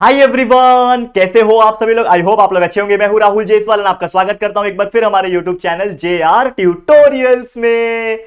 Hi everyone, कैसे हो आप सभी लोग। आई होप आप लोग अच्छे होंगे। मैं हूं राहुल जेसवाल और आपका स्वागत करता हूं एक बार फिर हमारे यूट्यूब चैनल JR ट्यूटोरियल्स में।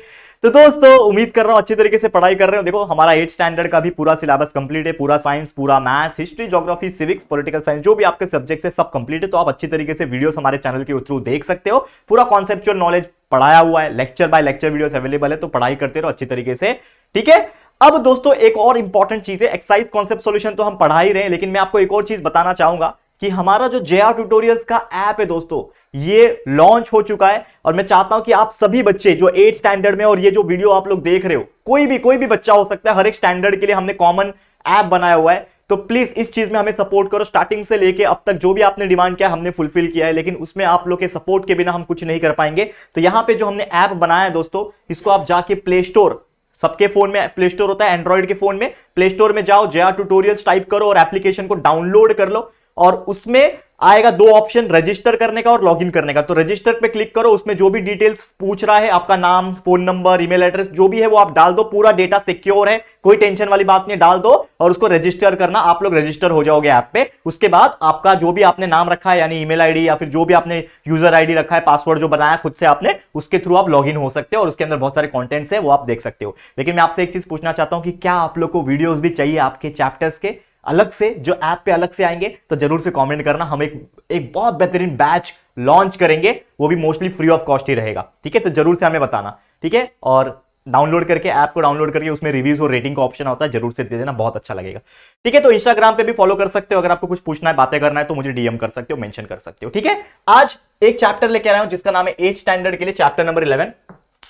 तो दोस्तों, उम्मीद कर रहा हूं अच्छी तरीके से पढ़ाई कर रहे हो। देखो, हमारा 8 स्टैंडर्ड का भी पूरा सिलेबस कंप्लीट है। पूरा साइंस, पूरा maths, history, geography, civics, political science, जो भी आपके सब्जेक्ट है सब कंप्लीट है। तो आप अच्छी तरीके से वीडियोस हमारे चैनल के थ्रू देख सकते हो। पूरा कॉन्सेप्चुअल नॉलेज पढ़ाया हुआ है, lecture by lecture videos available है। तो पढ़ाई करते रहो अच्छी तरीके से, ठीक है। अब दोस्तों, एक और इंपॉर्टेंट चीज है, एक्सरसाइज कॉन्सेप्ट सॉल्यूशन तो हम पढ़ा ही रहे हैं, लेकिन मैं आपको एक और चीज बताना चाहूंगा कि हमारा जो JR ट्यूटोरियल्स का ऐप है दोस्तों, ये लॉन्च हो चुका है। और मैं चाहता हूं कि आप सभी बच्चे जो 8 स्टैंडर्ड में, और ये जो वीडियो आप लोग देख रहे हो, कोई भी बच्चा हो सकता है, हर एक स्टैंडर्ड के लिए हमने कॉमन ऐप बनाया हुआ है। तो प्लीज इस चीज में हमें सपोर्ट करो। स्टार्टिंग से लेके अब तक जो भी आपने डिमांड किया हमने फुलफिल किया है, लेकिन उसमें आप लोग के सपोर्ट के बिना हम कुछ नहीं कर पाएंगे। तो यहां पे जो हमने ऐप बनाया है दोस्तों, इसको आप जाके प्ले स्टोर, सबके फोन में प्ले स्टोर होता है, एंड्रॉइड के फोन में प्ले स्टोर में जाओ, JR ट्यूटोरियल्स टाइप करो और एप्लीकेशन को डाउनलोड कर लो। और उसमें आएगा दो ऑप्शन, रजिस्टर करने का और लॉगिन करने का। तो रजिस्टर पे क्लिक करो, उसमें जो भी डिटेल्स पूछ रहा है, आपका नाम, फोन नंबर, ईमेल एड्रेस जो भी है वो आप डाल दो। पूरा डेटा सिक्योर है, कोई टेंशन वाली बात नहीं, डाल दो और उसको रजिस्टर करना। आप लोग रजिस्टर हो जाओगे ऐप पे। उसके बाद आपका जो भी आपने नाम रखा है, यानी ईमेल आईडी या फिर जो भी आपने यूजर आईडी रखा है, पासवर्ड जो बनाया खुद से आपने, उसके थ्रू आप लॉगिन हो सकते हो और उसके अंदर बहुत सारे कंटेंट्स है वो आप देख सकते हो। लेकिन मैं आपसे एक चीज पूछना चाहता हूं कि क्या आप लोग को वीडियोस भी चाहिए आपके चैप्टर्स के अलग से, जो ऐप पे अलग से आएंगे? तो जरूर से कमेंट करना। हम एक बहुत बेहतरीन बैच लॉन्च करेंगे, वो भी मोस्टली फ्री ऑफ कॉस्ट ही रहेगा, ठीक है। तो जरूर से हमें बताना, ठीक है। और डाउनलोड करके, ऐप को डाउनलोड करके उसमें रिव्यूज और रेटिंग का ऑप्शन होता है, जरूर से दे देना, बहुत अच्छा लगेगा, ठीक है। तो इंस्टाग्राम पे भी फॉलो कर सकते हो। अगर आपको कुछ पूछना है, बातें करना है, तो मुझे डीएम कर सकते हो, मेंशन कर सकते हो, ठीक है। आज एक चैप्टर लेके आया हूं जिसका नाम है 8 स्टैंडर्ड के लिए chapter number 11,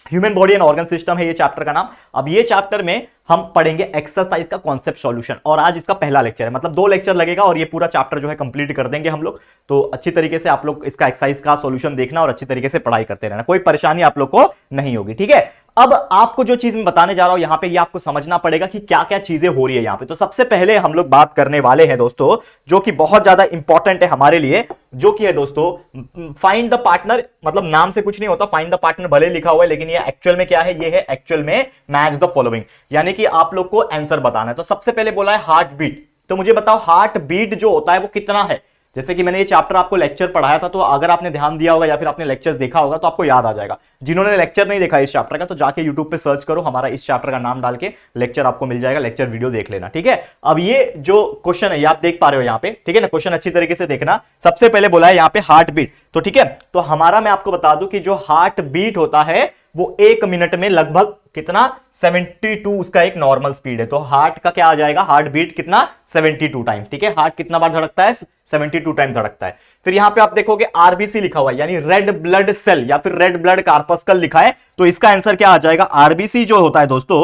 human body and organ system है ये चैप्टर का नाम। अब ये चैप्टर में हम पढ़ेंगे एक्सरसाइज का कॉन्सेप्ट सॉल्यूशन, और आज इसका पहला लेक्चर है, मतलब 2 लेक्चर लगेगा और ये पूरा चैप्टर जो है कंप्लीट कर देंगे हम लोग। तो अच्छी तरीके से आप लोग इसका एक्सरसाइज का सॉल्यूशन देखना और अच्छी तरीके से पढ़ाई करते रहना, कोई परेशानी आप लोग को नहीं होगी, ठीक है। अब आपको जो चीज मैं बताने जा रहा हूं यहां पे, ये आपको समझना पड़ेगा कि क्या क्या चीजें हो रही है यहां पे। तो सबसे पहले हम लोग बात करने वाले हैं दोस्तों, जो कि बहुत ज्यादा इंपॉर्टेंट है हमारे लिए, जो कि है दोस्तों फाइंड द पार्टनर। मतलब नाम से कुछ नहीं होता, फाइंड द पार्टनर भले लिखा हुआ है, लेकिन ये एक्चुअल में क्या है, ये है एक्चुअल में मैच द फॉलोइंग, यानी कि आप लोग को आंसर बताना है। तो सबसे पहले बोला है हार्ट बीट। तो मुझे बताओ हार्ट बीट जो होता है वो कितना है। जैसे कि मैंने ये चैप्टर आपको लेक्चर पढ़ाया था, तो अगर आपने ध्यान दिया होगा या फिर आपने लेक्चर देखा होगा तो आपको याद आ जाएगा। जिन्होंने लेक्चर नहीं देखा इस चैप्टर का, तो जाके यूट्यूब पे सर्च करो, हमारा इस चैप्टर का नाम डाल के लेक्चर आपको मिल जाएगा, लेक्चर वीडियो देख लेना, ठीक है। अब ये जो क्वेश्चन है ये आप देख पा रहे हो यहाँ पे, ठीक है ना। क्वेश्चन अच्छी तरीके से देखना। सबसे पहले बोला है यहाँ पे हार्ट बीट, तो ठीक है। तो हमारा, मैं आपको बता दूं कि जो हार्ट बीट होता है वो 1 मिनट में लगभग कितना, 72 उसका एक नॉर्मल स्पीड है। तो हार्ट का क्या आ जाएगा, हार्ट बीट कितना, 72 टाइम, ठीक है। हार्ट कितना बार धड़कता है, 72 टाइम धड़कता है। फिर यहां पे आप देखोगे आरबीसी लिखा हुआ है, यानी रेड ब्लड सेल या फिर रेड ब्लड कार्पस्कल लिखा है। तो इसका आंसर क्या आ जाएगा, आरबीसी जो होता है दोस्तों,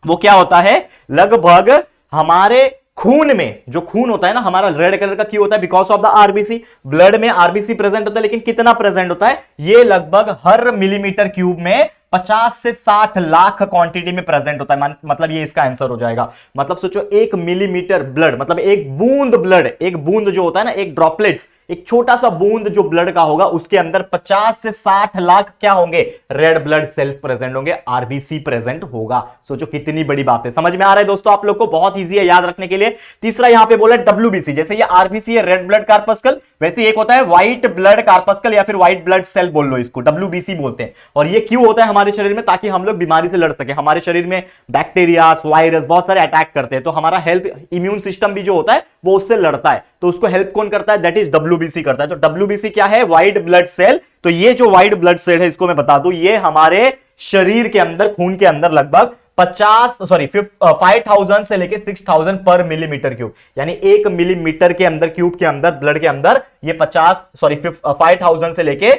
वो क्या होता है, लगभग हमारे खून में, जो खून होता है ना हमारा, रेड कलर का क्यों होता है, because of the RBC. Blood में आरबीसी प्रेजेंट होता है, लेकिन कितना प्रेजेंट होता है, ये लगभग हर मिलीमीटर क्यूब में 50 से 60 लाख क्वांटिटी में प्रेजेंट होता है। मतलब ये इसका आंसर हो जाएगा। मतलब सोचो 1 मिलीमीटर ब्लड, मतलब एक बूंद ब्लड, एक बूंद जो होता है ना, एक ड्रॉपलेट्स, एक छोटा सा बूंद जो ब्लड का होगा, उसके अंदर 50 से 60 लाख क्या होंगे, रेड ब्लड सेल्स प्रेजेंट होंगे, आरबीसी प्रेजेंट होगा। सोचो कितनी बड़ी बात है। समझ में आ रहा है दोस्तों आप लोग को, बहुत इजी है याद रखने के लिए। तीसरा यहां पे बोला डब्ल्यूबीसी, जैसे ये आरबीसी है, रेड ब्लड कार्पस्कल, वैसे एक होता है व्हाइट ब्लड कार्पस्कल या फिर व्हाइट ब्लड सेल बोल लो, इसको डब्ल्यूबीसी बोलते हैं। और ये क्यों होता है हमारे शरीर में, ताकि हम लोग बीमारी से लड़ सके। हमारे शरीर में बैक्टीरिया, वायरस बहुत सारे अटैक करते हैं, तो हमारा हेल्थ इम्यून सिस्टम भी जो होता है वो उससे लड़ता है। तो उसको हेल्प कौन करता है, दैट इज डब्ल्यूबीसी करता है। तो डब्ल्यूबीसी क्या है, व्हाइट ब्लड सेल। तो ये जो व्हाइट ब्लड सेल है, इसको मैं बता दूं, ये हमारे शरीर के अंदर, खून के अंदर लगभग 5000 से लेके 6000 पर मिलीमीटर क्यूब, यानी 1 मिलीमीटर के अंदर, क्यूब के अंदर, ब्लड के अंदर ये 5000 से लेके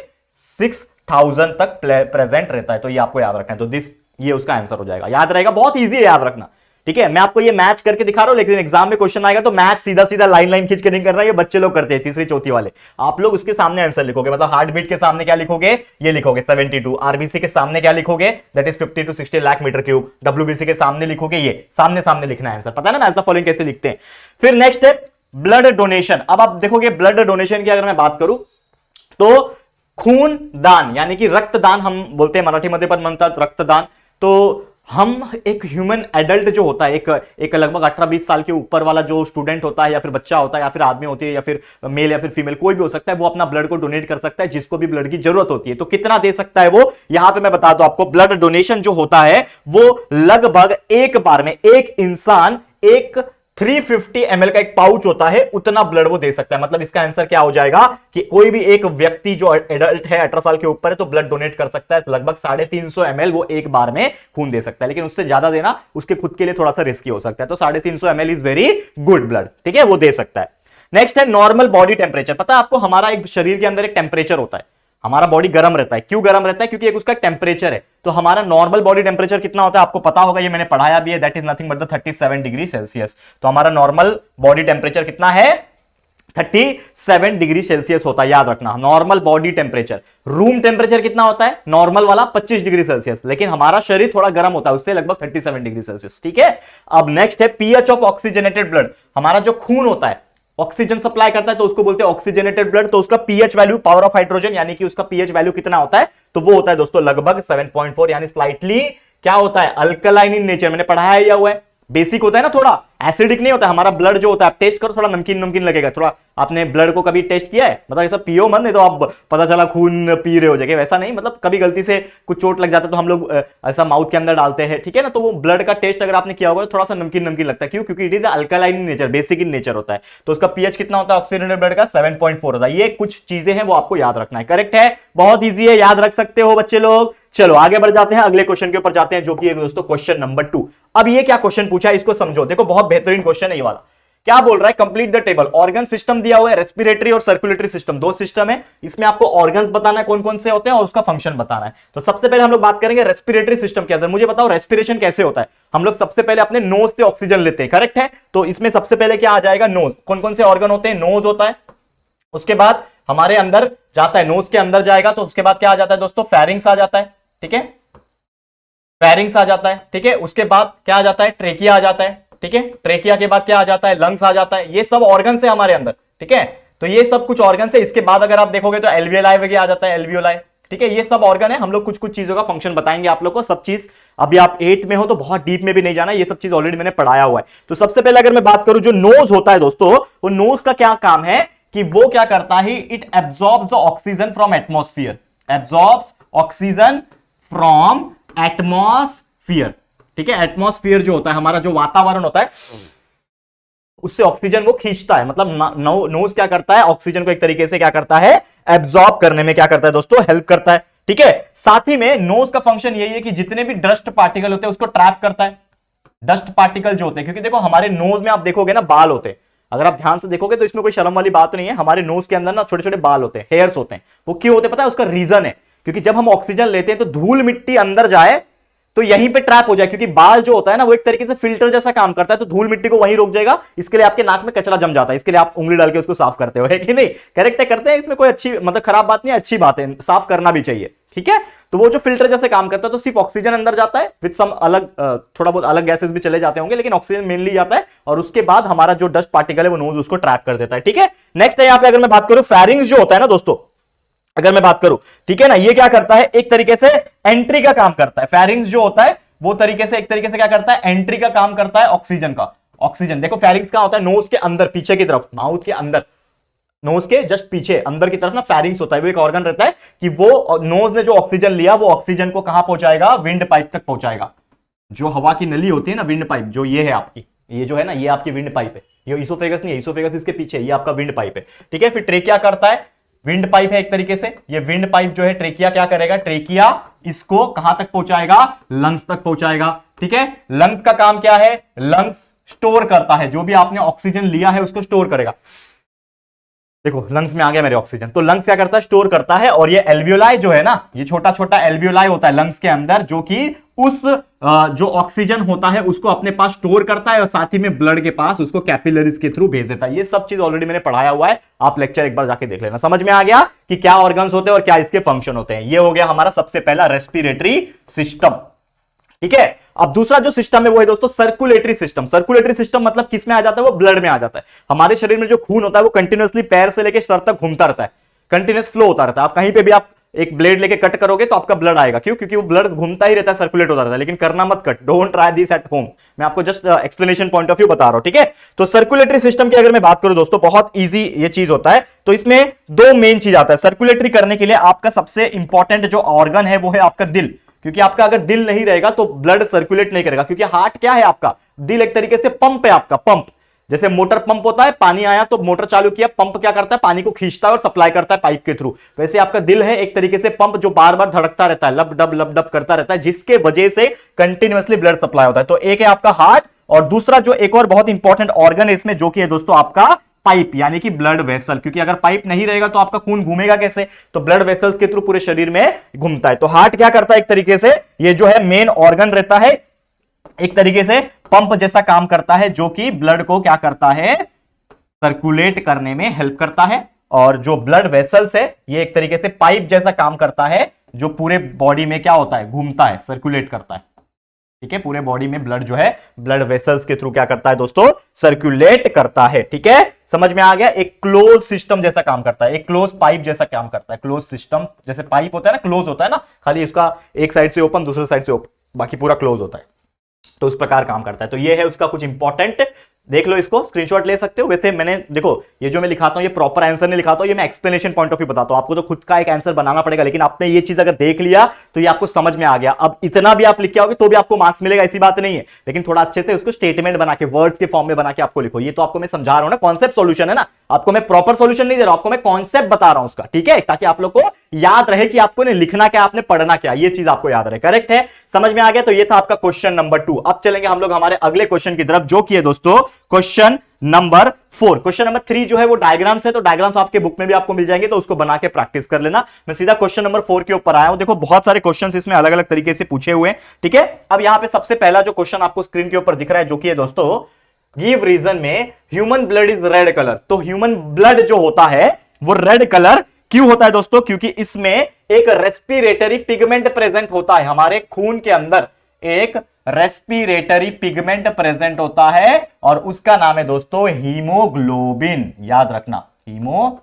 6000 तक प्रेजेंट रहता है। तो ये आपको याद रखना है। तो ये उसका आंसर हो जाएगा, याद रहेगा, बहुत इजी है याद रखना, ठीक है। मैं आपको ये मैच करके दिखा रहा हूं, लेकिन एग्जाम में क्वेश्चन आएगा तो मैच सीधा सीधा लाइन लाइन खींच के नहीं कर रहा है, ये बच्चे लोग करते हैं, तीसरी चौथी वाले। आप लोग उसके सामने आंसर लिखोगे, मतलब हार्ट बीट के सामने क्या लिखोगे, ये लिखोगे 72। आरबीसी के सामने क्या लिखोगे, that is 50 to 60 lakh metre cube. WBC के सामने लिखोगे, ये सामने सामने लिखना है आंसर, पता है ना मैच द फॉलोइंग कैसे लिखते हैं। फिर नेक्स्ट है ब्लड डोनेशन। अब आप देखोगे ब्लड डोनेशन की अगर मैं बात करूं, तो खून दान, यानी कि रक्तदान हम बोलते हैं मराठी मध्ये पण म्हणतात रक्तदान। तो हम एक ह्यूमन एडल्ट जो होता है, एक लगभग 18-20 साल के ऊपर वाला जो स्टूडेंट होता है या फिर बच्चा होता है या फिर आदमी होती है या फिर मेल या फिर फीमेल कोई भी हो सकता है, वो अपना ब्लड को डोनेट कर सकता है जिसको भी ब्लड की जरूरत होती है। तो कितना दे सकता है वो, यहां पे मैं बता दूं आपको, ब्लड डोनेशन जो होता है वो लगभग एक बार में एक इंसान एक 350 ml का एक पाउच होता है, उतना ब्लड वो दे सकता है। मतलब इसका आंसर क्या हो जाएगा कि कोई भी एक व्यक्ति जो एडल्ट है 18 साल के ऊपर है तो ब्लड डोनेट कर सकता है लगभग 350 ml वो एक बार में खून दे सकता है। लेकिन उससे ज्यादा देना उसके खुद के लिए थोड़ा सा रिस्की हो सकता है, तो 350 ml is very good blood, ठीक है, वो दे सकता है। नेक्स्ट है नॉर्मल बॉडी टेम्परेचर। पता है आपको, हमारा एक शरीर के अंदर एक टेम्परेचर होता है, हमारा बॉडी गर्म रहता है। क्यों गर्म रहता है? क्योंकि एक उसका टेम्परेचर है। तो हमारा नॉर्मल बॉडी टेम्परेचर कितना होता है आपको पता होगा, ये मैंने पढ़ाया भी है, that is nothing but the 37 degree Celsius. तो हमारा नॉर्मल बॉडी टेम्परेचर कितना है? 37 डिग्री सेल्सियस होता है, याद रखना, normal body temperature. Room temperature कितना होता है नॉर्मल वाला? 25 डिग्री सेल्सियस, लेकिन हमारा शरीर थोड़ा गर्म होता है उससे, लगभग 37 डिग्री सेल्सियस, ठीक है। अब नेक्स्ट है पीएच ऑफ ऑक्सीजनेटेड ब्लड। हमारा जो खून होता है ऑक्सीजन सप्लाई करता है तो उसको बोलते हैं ऑक्सीजनेटेड ब्लड। तो उसका pH value, power of hydrogen, यानी कि उसका पीएच वैल्यू कितना होता है? तो वो होता है दोस्तों लगभग 7.4, यानी स्लाइटली क्या होता है? Alkaline in nature. मैंने पढ़ाया हुआ है, बेसिक होता है ना, थोड़ा एसिडिक नहीं होता है। हमारा ब्लड जो होता है, आप टेस्ट करो, थोड़ा नमकीन नमकीन लगेगा। थोड़ा आपने ब्लड को कभी टेस्ट किया है? मतलब ऐसा पियो मत, नहीं तो आप पता चला खून पी रहे हो जगह, वैसा नहीं। मतलब कभी गलती से कुछ चोट लग जाता है तो हम लोग ऐसा माउथ के अंदर डालते हैं, ठीक है ना। तो वो ब्लड का टेस्ट अगर आपने किया होगा तो थोड़ा सा नमकीन नमकीन लगता है। क्यों? क्योंकि it is alkaline in nature, basic in nature होता है। तो उसका पीएच कितना होता है ऑक्सीजनेटेड ब्लड का? 7.4 होता है। ये कुछ चीजें हैं वो आपको याद रखना है। करेक्ट है, बहुत ईजी है, याद रख सकते हो बच्चे लोग। चलो आगे बढ़ जाते हैं, अगले क्वेश्चन के ऊपर जाते हैं, जो कि है दोस्तों क्वेश्चन नंबर 2। अब ये क्या क्वेश्चन पूछा है इसको समझो, देखो बहुत बेहतरीन क्वेश्चन है ये वाला। क्या बोल रहा है? Complete the table. Organ system दिया हुआ है, रेस्पिरेटरी और सर्कुलेटरी सिस्टम, दो सिस्टम है। इसमें आपको ऑर्गन्स बताना है कौन कौन से होते हैं और उसका फंक्शन बताना है। तो सबसे पहले हम लोग बात करेंगे रेस्पिरेटरी सिस्टम के अंदर। मुझे बताओ रेस्पिरेशन कैसे होता है? हम लोग सबसे पहले अपने नोज से ऑक्सीजन लेते हैं, करेक्ट है। तो इसमें सबसे पहले क्या आ जाएगा? नोज। कौन कौन से ऑर्गन होते हैं? नोज होता है, उसके बाद हमारे अंदर जाता है, नोज के अंदर जाएगा तो उसके बाद क्या आ जाता है दोस्तों? फेरिंग्स आ जाता है, ठीक है, फेरिंग्स आ जाता है, ठीक है। उसके बाद क्या आ जाता है? ट्रेकिया आ जाता है, ठीक है। ट्रेकिया के बाद क्या आ जाता है? लंग्स आ जाता है। ये सब ऑर्गन है हमारे अंदर, ठीक है। तो ये सब कुछ ऑर्गन है। इसके बाद अगर आप देखोगे तो एल्वियोलाई वगैरह आ जाता है, एल्वियोलाई, ठीक है। ये सब ऑर्गन है। हम लोग कुछ कुछ चीजों का फंक्शन बताएंगे आप लोग को, सब चीज अभी आप 8th में हो तो बहुत डीप में भी नहीं जाना, ये सब चीज ऑलरेडी मैंने पढ़ाया हुआ है। तो सबसे पहले अगर मैं बात करूं, जो नोज होता है दोस्तों, वो नोज का क्या काम है कि वो क्या करता है? It absorbs the oxygen from atmosphere, absorbs oxygen from atmosphere, ठीक है। एटमॉस्फेयर जो होता है, हमारा जो वातावरण होता है, उससे ऑक्सीजन वो खींचता है। मतलब नोज क्या करता है? ऑक्सीजन को एक तरीके से क्या करता है? एब्जॉर्ब करने में क्या करता है दोस्तों? हेल्प करता है, ठीक है। साथ ही में नोज का फंक्शन यही है कि जितने भी डस्ट पार्टिकल होते हैं उसको ट्रैप करता है। डस्ट पार्टिकल जो होते हैं, क्योंकि देखो हमारे नोज में आप देखोगे ना बाल होते हैं, अगर आप ध्यान से देखोगे तो इसमें कोई शर्म वाली बात नहीं है। हमारे नोज के अंदर ना छोटे छोटे बाल होते हैं, हेयर्स होते हैं। वो क्यों होते हैं पता है? उसका रीजन है क्योंकि जब हम ऑक्सीजन लेते हैं तो धूल मिट्टी अंदर जाए तो यहीं पे ट्रैप हो जाए, क्योंकि बाल जो होता है ना वो एक तरीके से फिल्टर जैसा काम करता है, तो धूल मिट्टी को वहीं रोक जाएगा। इसके लिए आपके नाक में कचरा जम जाता है, इसके लिए आप उंगली डाल के उसको साफ करते हो, है कि नहीं? करेक्ट है, करते हैं। इसमें कोई अच्छी मतलब खराब बात नहीं है, अच्छी बात है, साफ करना भी चाहिए, ठीक है। तो वो जो फिल्टर जैसे काम करता है, तो सिर्फ ऑक्सीजन अंदर जाता है, विद सम अलग थोड़ा बहुत अलग गैसेस भी चले जाते होंगे, लेकिन ऑक्सीजन मेनली जाता है। और उसके बाद हमारा जो डस्ट पार्टिकल है वो नोज उसको ट्रैप कर देता है, ठीक है। नेक्स्ट है यहाँ पे अगर मैं बात करूं, फेरिंग्स जो होता है ना दोस्तों, अगर मैं बात करूं, ठीक है ना, ये क्या करता है? एक तरीके से एंट्री का काम करता है। फेरिंग्स जो होता है वो तरीके से एक तरीके से क्या करता है? एंट्री का काम करता है ऑक्सीजन का। ऑक्सीजन देखो फेरिंग्स का होता है नोज के अंदर पीछे की तरफ, माउथ के अंदर, नोज के जस्ट पीछे अंदर की तरफ ना फेरिंग्स होता है। वो एक ऑर्गन रहता है कि वो नोज ने जो ऑक्सीजन लिया वो ऑक्सीजन को कहां पहुंचाएगा? विंड पाइप तक पहुंचाएगा। जो हवा की नली होती है ना, विंड पाइप, जो ये है आपकी, ये जो है ना, ये आपकी विंड पाइप है। ये इसोफेगस नहीं है, इसोफेगस इसके पीछे, ये आपका विंड पाइप है, ठीक है। फिर ट्रेकिया करता है, विंड पाइप है एक तरीके से। ये विंड पाइप जो है ट्रेकिया क्या करेगा? ट्रेकिया इसको कहां तक पहुंचाएगा? लंग्स तक पहुंचाएगा, ठीक है। लंग्स का काम क्या है? लंग्स स्टोर करता है, जो भी आपने ऑक्सीजन लिया है उसको स्टोर करेगा। देखो लंग्स में आ गया मेरे ऑक्सीजन, तो लंग्स क्या करता है? स्टोर करता है। और ये एल्वियोलाई जो है ना, ये छोटा छोटा एल्वियोलाई होता है लंग्स के अंदर, जो कि उस जो ऑक्सीजन होता है उसको अपने पास स्टोर करता है और साथ ही में ब्लड के पास उसको कैपिलरीज के थ्रू भेज देता है। ये सब चीज ऑलरेडी मैंने पढ़ाया हुआ है, आप लेक्चर एक बार जाके देख लेना। समझ में आ गया कि क्या ऑर्गन्स होते हैं और क्या इसके फंक्शन होते हैं। ये हो गया हमारा सबसे पहला रेस्पिरेटरी सिस्टम, ठीक है। अब दूसरा जो सिस्टम है वो है दोस्तों सर्कुलेटरी सिस्टम। सर्कुलेटरी सिस्टम मतलब किस में आ जाता है? वो ब्लड में आ जाता है। हमारे शरीर में जो खून होता है वो कंटिन्यूअसली पैर से लेकर सर तक घूमता रहता है, कंटिन्यूअस फ्लो होता रहता है। आप कहीं पे भी आप एक ब्लेड लेके कट करोगे तो आपका ब्लड आएगा। क्यों? क्योंकि वो ब्लड घूमता ही रहता है, सर्कुलेट होता रहता है। लेकिन करना मत cut, don't try this at home. मैं आपको just explanation point of view बता रहा हूं, ठीक है। तो सर्कुलेटरी सिस्टम की अगर मैं बात करूं दोस्तों, बहुत ईजी ये चीज होता है। तो इसमें दो मेन चीज आता है सर्कुलेटरी करने के लिए। आपका सबसे इंपॉर्टेंट जो ऑर्गन है वो है आपका दिल, क्योंकि आपका अगर दिल नहीं रहेगा तो ब्लड सर्कुलेट नहीं करेगा। क्योंकि हार्ट क्या है आपका, दिल एक तरीके से पंप है आपका, पंप। जैसे मोटर पंप होता है, पानी आया तो मोटर चालू किया, पंप क्या करता है, पानी को खींचता है और सप्लाई करता है पाइप के थ्रू। वैसे आपका दिल है एक तरीके से पंप, जो बार बार धड़कता रहता है, लब डब करता रहता है, जिसके वजह से कंटिन्यूअसली ब्लड सप्लाई होता है। तो एक है आपका हार्ट, और दूसरा जो एक और बहुत इंपॉर्टेंट ऑर्गन है इसमें, जो कि है दोस्तों आपका पाइप, यानी कि ब्लड वेसल। क्योंकि अगर पाइप नहीं रहेगा तो आपका खून घूमेगा कैसे, तो ब्लड वेसल्स के थ्रू पूरे शरीर में घूमता है। तो हार्ट क्या करता है, एक तरीके से ये जो है मेन ऑर्गन रहता है, एक तरीके से पंप जैसा काम करता है, जो कि ब्लड को क्या करता है, सर्कुलेट करने में हेल्प करता है। और जो ब्लड वेसल्स है ये एक तरीके से पाइप जैसा काम करता है, जो पूरे बॉडी में क्या होता है, घूमता है, सर्कुलेट करता है, ठीक है। पूरे बॉडी में ब्लड जो है ब्लड वेसल्स के थ्रू क्या करता है दोस्तों, सर्कुलेट करता है, ठीक है। समझ में आ गया। एक क्लोज सिस्टम जैसा काम करता है, एक क्लोज पाइप जैसा काम करता है। क्लोज सिस्टम जैसे पाइप होता है ना, क्लोज होता है ना, खाली उसका एक साइड से ओपन, दूसरे साइड से ओपन, बाकी पूरा क्लोज होता है, तो उस प्रकार काम करता है। तो ये है उसका कुछ इंपॉर्टेंट, देख लो, इसको स्क्रीनशॉट ले सकते हो। वैसे मैंने देखो, ये जो मैं लिखाता हूं ये प्रॉपर आंसर नहीं लिखाता हूं, ये मैं एक्सप्लेनेशन पॉइंट ऑफ व्यू बताता हूं। आपको तो खुद का एक आंसर बनाना पड़ेगा, लेकिन आपने ये चीज अगर देख लिया तो ये आपको समझ में आ गया। अब इतना भी आप लिख के आओगे तो भी आपको मार्क्स मिलेगा, ऐसी बात नहीं है। लेकिन थोड़ा अच्छे से उसको स्टेटमेंट बना के, वर्ड्स के फॉर्म में बना के आपको लिखो। ये तो आपको मैं समझा रहा हूं ना, कॉन्सेप्ट सॉल्यूशन है ना, आपको मैं प्रॉपर सॉल्यूशन नहीं दे रहा हूं, आपको मैं कॉन्सेप्ट बता रहा हूं उसका, ठीक है, ताकि आप लोग को याद रहे कि आपको ने लिखना क्या, आपने पढ़ना क्या, ये चीज आपको याद रहे। करेक्ट है, समझ में आ गया। तो ये था आपका क्वेश्चन नंबर 2। अब चलेंगे हम लोग हमारे अगले क्वेश्चन की तरफ, जो कि है दोस्तों क्वेश्चन नंबर 4। क्वेश्चन नंबर 3 जो है वो डायग्राम्स है, तो डायग्राम्स आपके बुक में भी आपको मिल जाएंगे, तो उसको बना के प्रैक्टिस कर लेना। मैं सीधा क्वेश्चन नंबर 4 के ऊपर आया हूं। देखो बहुत सारे क्वेश्चंस इसमें अलग अलग तरीके से पूछे हुए हैं, ठीक है। अब यहां पे सबसे पहला जो क्वेश्चन आपको स्क्रीन के ऊपर दिख रहा है, जो कि है दोस्तों, गिव रीजन में human blood is red colour. तो ह्यूमन ब्लड जो होता है वो रेड कलर क्यों होता है दोस्तों? क्योंकि इसमें एक रेस्पिरेटरी पिगमेंट प्रेजेंट होता है, हमारे खून के अंदर एक रेस्पिरेटरी पिगमेंट प्रेजेंट होता है, और उसका नाम है दोस्तों हीमोग्लोबिन। याद रखना, हीमोग्लोबिन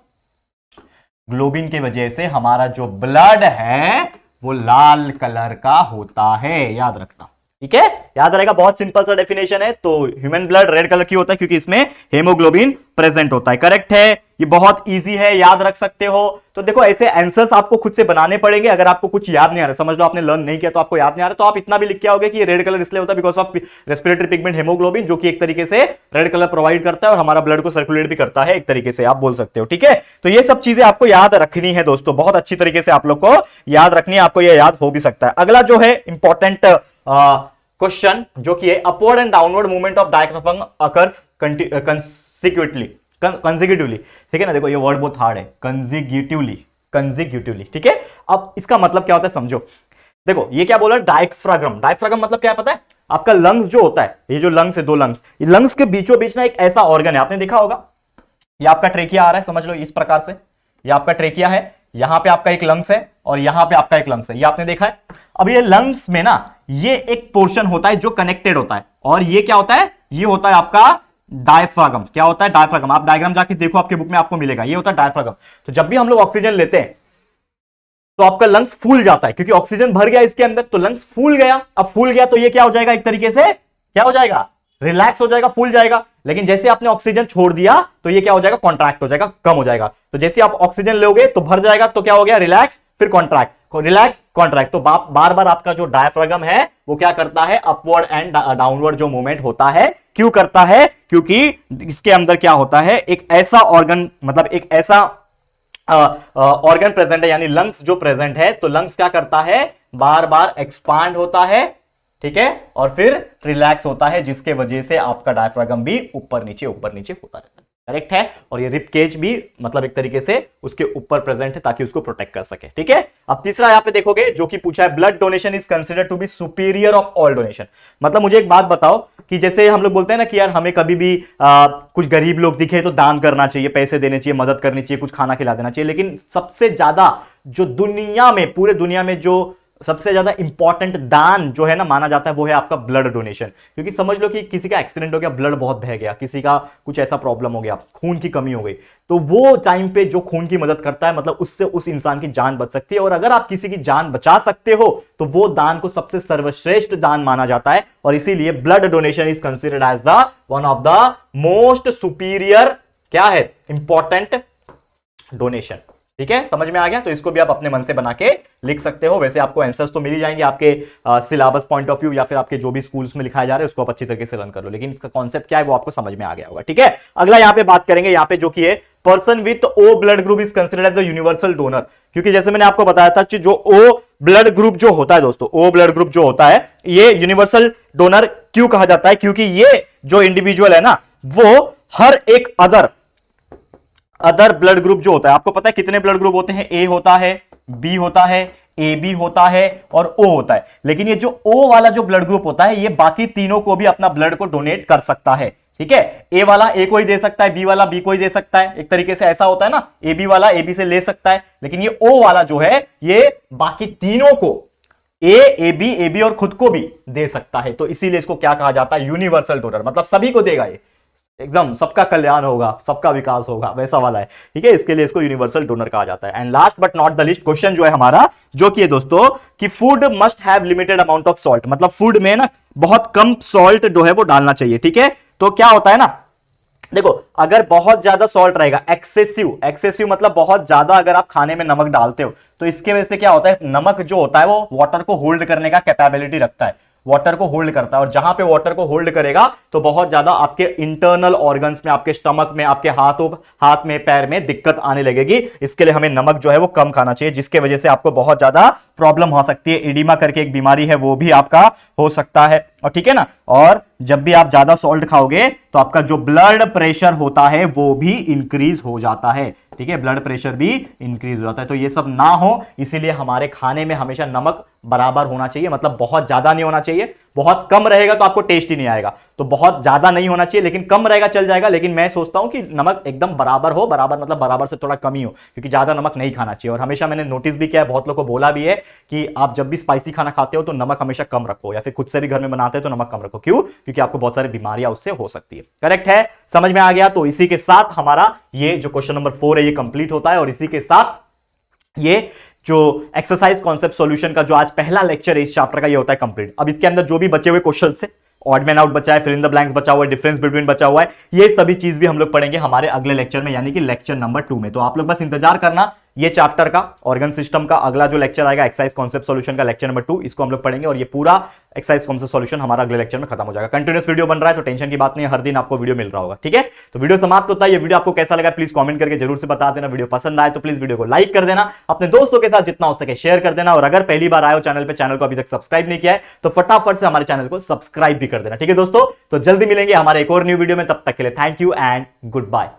की वजह से हमारा जो ब्लड है वो लाल कलर का होता है, याद रखना, ठीक है। याद रहेगा, बहुत सिंपल सा डेफिनेशन है। तो ह्यूमन ब्लड रेड कलर क्यों होता है? क्योंकि इसमें हीमोग्लोबिन प्रेजेंट होता है। करेक्ट है, ये बहुत इजी है, याद रख सकते हो। तो देखो ऐसे आंसर्स आपको खुद से बनाने पड़ेंगे। अगर आपको कुछ याद नहीं आ रहा, समझ लो आपने लर्न नहीं किया तो आपको याद नहीं आ रहा, तो आप इतना भी लिख के आओगे कि ये रेड कलर इसलिए होता है because of respiratory pigment haemoglobin, जो कि एक तरीके से रेड कलर प्रोवाइड करता है और हमारा ब्लड को सर्कुलेट भी करता है, एक तरीके से आप बोल सकते हो, ठीक है। तो ये सब चीजें आपको याद रखनी है दोस्तों, बहुत अच्छी तरीके से आप लोग को याद रखनी है, आपको ये याद हो भी सकता है। अगला जो है इंपॉर्टेंट क्वेश्चन, जो कि है upward and downward movement of diaphragm occurs consecutively, ठीक है ना। देखो ये वर्ड बहुत हार्ड है, कंसेक्यूटिवली, ठीक है। अब इसका मतलब क्या होता है समझो। देखो ये क्या बोला, डायफ्रागम। डायफ्रागम मतलब क्या है पता है? आपका लंग्स जो होता है, ये जो लंग्स है, दो लंग्स, ये लंग्स के बीचों बीच ना एक ऐसा ऑर्गन है, आपने देखा होगा। ये आपका ट्रेकिया आ रहा है, समझ लो इस प्रकार से, ये आपका ट्रेकिया है, यहां पे आपका एक लंग्स है और यहां पे आपका एक लंग्स है, ये आपने देखा है। अब ये लंग्स में ना ये एक पोर्शन होता है जो कनेक्टेड होता है, और ये क्या होता है, ये होता है आपका डायफ्रागम। क्या होता है? डायफ्रागम। आप डायग्राम जाके देखो, आपके बुक में आपको मिलेगा, ये होता है डायफ्रागम। तो जब भी हम लोग ऑक्सीजन लेते हैं तो आपका लंग्स फूल जाता है, क्योंकि ऑक्सीजन भर गया इसके अंदर, तो लंग्स फूल गया। अब फूल गया तो ये क्या हो जाएगा, एक तरीके से क्या हो जाएगा, रिलैक्स हो जाएगा, फूल जाएगा। लेकिन जैसे आपने ऑक्सीजन छोड़ दिया तो ये क्या हो जाएगा, कॉन्ट्रैक्ट हो जाएगा, कम हो जाएगा। तो जैसे आप ऑक्सीजन लोगे तो भर जाएगा, तो क्या हो गया, रिलैक्स, फिर कॉन्ट्रैक्ट, रिलैक्स, कॉन्ट्रैक्ट। तो बार बार आपका जो डायफ्रागम है वो क्या करता है, अपवर्ड एंड डाउनवर्ड जो मूवमेंट होता है। क्यों करता है? क्योंकि इसके अंदर क्या होता है, एक ऐसा ऑर्गन, मतलब एक ऐसा ऑर्गन प्रेजेंट है, यानी लंग्स जो प्रेजेंट है, तो लंग्स क्या करता है, बार बार एक्सपांड होता है, ठीक है, और फिर रिलैक्स होता है, जिसके वजह से आपका डायफ्रागम भी ऊपर नीचे होता रहता है। करेक्ट है। और ये रिब केज भी मतलब एक तरीके से उसके ऊपर प्रेजेंट है, ताकि उसको प्रोटेक्ट कर सके, ठीक है। अब तीसरा यहां पे देखोगे, जो कि पूछा है, blood donation is considered to be superior of all donation. मतलब मुझे एक बात बताओ कि जैसे हम लोग बोलते हैं ना कि यार हमें कभी भी कुछ गरीब लोग दिखे तो दान करना चाहिए, पैसे देने चाहिए, मदद करनी चाहिए, कुछ खाना खिला देना चाहिए। लेकिन सबसे ज्यादा जो दुनिया में, पूरे दुनिया में जो सबसे ज्यादा इंपॉर्टेंट दान जो है ना माना जाता है वो है आपका ब्लड डोनेशन। क्योंकि समझ लो कि किसी का एक्सीडेंट हो गया, ब्लड बहुत बह गया, किसी का कुछ ऐसा प्रॉब्लम हो गया, खून की कमी हो गई, तो वो टाइम पे जो खून की मदद करता है मतलब उससे उस इंसान की जान बच सकती है। और अगर आप किसी की जान बचा सकते हो तो वो दान को सबसे सर्वश्रेष्ठ दान माना जाता है। और इसीलिए blood donation is considered as the one of the most superior क्या है, इंपॉर्टेंट डोनेशन। ठीक है, समझ में आ गया? तो इसको भी आप अपने मन से बना के लिख सकते हो। वैसे आपको आंसर्स तो मिल ही जाएंगे आपके सिलेबस पॉइंट ऑफ व्यू या फिर आपके जो भी स्कूल्स में लिखाया जा रहा है उसको आप अच्छी तरीके से रन कर लो, लेकिन इसका कॉन्सेप्ट क्या है वो आपको समझ में आ गया होगा। ठीक है, अगला यहां पे बात करेंगे यहां पे जो कि है person with O blood group is considered as the universal donor. क्योंकि जैसे मैंने आपको बताया था कि जो ओ ब्लड ग्रुप जो होता है दोस्तों, ओ ब्लड ग्रुप जो होता है ये यूनिवर्सल डोनर क्यों कहा जाता है? क्योंकि ये जो इंडिविजुअल है ना वो हर एक अदर ब्लड ग्रुप जो होता है, आपको पता है कितने ब्लड ग्रुप होते हैं? ए होता है, बी होता है, ए बी होता है और ओ होता है। लेकिन ये जो ओ वाला जो ब्लड ग्रुप होता है ये बाकी तीनों को भी अपना ब्लड को डोनेट कर सकता है। ठीक है, ए वाला ए को ही दे सकता है, बी वाला बी को ही दे सकता है, एक तरीके से ऐसा होता है ना, ए बी वाला ए बी से ले सकता है। लेकिन ये ओ वाला जो है ये बाकी तीनों को ए बी और खुद को भी दे सकता है। तो इसीलिए इसको क्या कहा जाता है? यूनिवर्सल डोनर, मतलब सभी को देगा, ये एकदम सबका कल्याण होगा, सबका विकास होगा, वैसा वाला है। ठीक है, इसके लिए इसको यूनिवर्सल डोनर कहा जाता है। And last but not the list question जो है हमारा, जो कि है दोस्तों कि food must have limited amount of salt, मतलब फूड में ना बहुत कम सॉल्ट जो है वो डालना चाहिए। ठीक है, तो क्या होता है ना, देखो अगर बहुत ज्यादा सॉल्ट रहेगा, एक्सेसिव मतलब बहुत ज्यादा अगर आप खाने में नमक डालते हो तो इसके वजह से क्या होता है, नमक जो होता है वो वाटर को होल्ड करने का कैपेबिलिटी रखता है, वाटर को होल्ड करता है। और जहां पे वाटर को होल्ड करेगा तो बहुत ज्यादा आपके इंटरनल ऑर्गन्स में, आपके स्टमक में, आपके हाथ में, पैर में दिक्कत आने लगेगी। इसके लिए हमें नमक जो है वो कम खाना चाहिए, जिसके वजह से आपको बहुत ज्यादा प्रॉब्लम हो सकती है। एडिमा करके एक बीमारी है वो भी आपका हो सकता है। और ठीक है ना, और जब भी आप ज्यादा सॉल्ट खाओगे तो आपका जो ब्लड प्रेशर होता है वो भी इंक्रीज हो जाता है। ठीक है, ब्लड प्रेशर भी इंक्रीज हो जाता है। तो ये सब ना हो इसीलिए हमारे खाने में हमेशा नमक बराबर होना चाहिए, मतलब बहुत ज्यादा नहीं होना चाहिए। बहुत कम रहेगा तो आपको टेस्ट ही नहीं आएगा, तो बहुत ज्यादा नहीं होना चाहिए, लेकिन कम रहेगा चल जाएगा। लेकिन मैं सोचता हूं कि नमक एकदम बराबर हो, बराबर मतलब बराबर से थोड़ा कम ही हो, क्योंकि ज्यादा नमक नहीं खाना चाहिए। और हमेशा मैंने नोटिस भी किया है, बहुत लोगों को बोला भी है कि आप जब भी स्पाइसी खाना खाते हो तो नमक हमेशा कम रखो, या फिर खुद से भी घर में बनाते हो तो नमक कम रखो। क्यों? क्योंकि आपको बहुत सारी बीमारियां उससे हो सकती है। करेक्ट है, समझ में आ गया? तो इसी के साथ हमारा ये जो क्वेश्चन नंबर 4 है ये कंप्लीट होता है। और इसी के साथ ये जो एक्सरसाइज कॉन्सेप्ट सॉल्यूशन का जो आज पहला लेक्चर है इस चैप्टर का ये होता है कंप्लीट। अब इसके अंदर जो भी बचे हुए क्वेश्चन है, ऑड मैन आउट बचा है, फिल इन द ब्लैंक्स बचा हुआ है, डिफरेंस बिटवीन बचा हुआ है, ये सभी चीज भी हम लोग पढ़ेंगे हमारे अगले लेक्चर में, यानी कि लेक्चर नंबर 2 में। तो आप लोग बस इंतजार करना, ये चैप्टर का ऑर्गन सिस्टम का अगला जो लेक्चर आएगा एक्सरसाइज कॉन्सेप्ट सॉल्यूशन का लेक्चर नंबर 2, इसको हम लोग पढ़ेंगे। और ये पूरा एक्सरसाइज कॉन्सेप्ट सॉल्यूशन हमारा अगले लेक्चर में खत्म हो जाएगा। कंटिन्यूस वीडियो बन रहा है तो टेंशन की बात नहीं है, हर दिन आपको वीडियो मिल रहा होगा। ठीक है, तो वीडियो समाप्त होता है। ये वीडियो आपको कैसा लगा प्लीज कमेंट करके जरूर से बता देना। वीडियो पसंद आए तो प्लीज वीडियो को लाइक कर देना, अपने दोस्तों के साथ जितना हो सके शेयर कर देना। और अगर पहली बार आए हो चैनल पे, चैनल को अभी तक सब्सक्राइब नहीं किया है तो फटाफट से हमारे चैनल को सब्सक्राइब भी कर देना। ठीक है दोस्तों, तो जल्दी मिलेंगे हमारे एक और न्यू वीडियो में, तब तक के लिए thank you and good bye.